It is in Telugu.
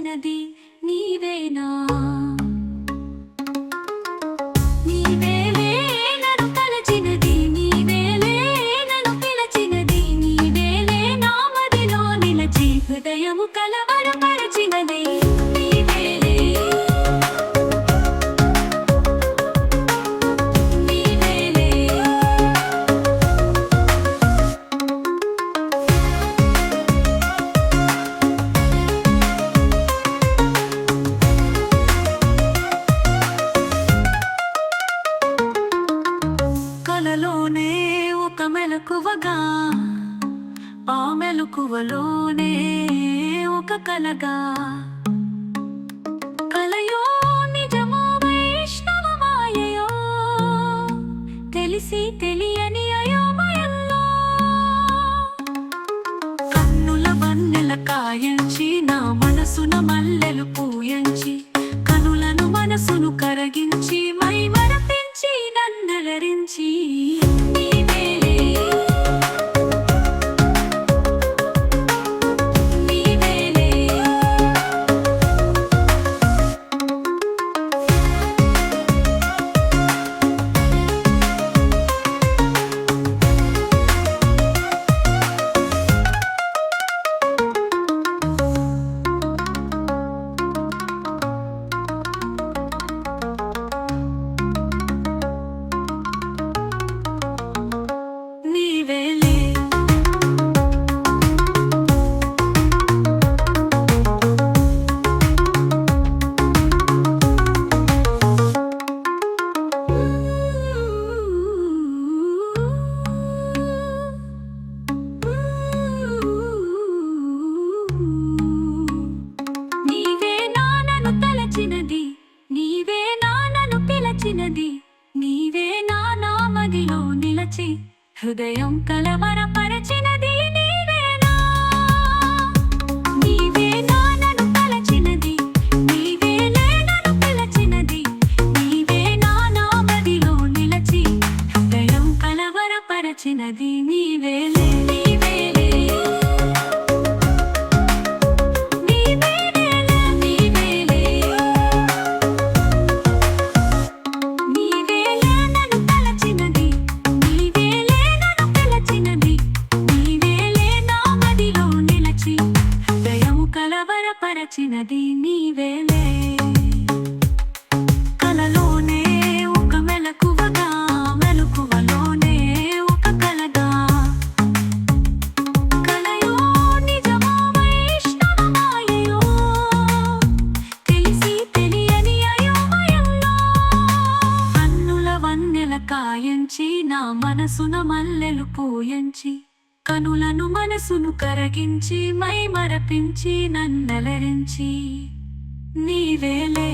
పిలచినది నీవేనా? హృదయము కలవరపరచినది నీవేలే, నీవేలే. కలలోనే ఒక మెలకువగా, ఆ మెలకువలోనే ఒక కలగా, కలయో నిజమో వైష్ణవమాయయో, తెలిసి తెలియని అయోమయంలో కన్నుల వన్నెల కాయంచి నా మనసున మల్లెలు పూయంచి, కనులను మనసును కరగించి మై మరపించి నన్నలరించి నీవే నా నామదిలో నిలచి హృదయం కలవరపరచినది నీవేనా? నీవే నన్ను తలచినది, నీవేలే నన్ను పిలచినది, నీవే నా నామదిలో నిలచి హృదయం కలవరపరచినది నీవేలే, నీవేలే. కలవరపరచినది నీవేలే. కలలోనే ఒక మెలకువగా, మెలకువలోనే ఒక కలగా, కలయో నిజమో వైష్ణవమాయయో, తెలిసి తెలియని అయోమయంలో కన్నుల వన్నెల కాయంచి నా మనసున మల్లెలు పూయంచి, కనులను మనసును కరగించి మై మరపించి నన్నలరించి నీవేలే.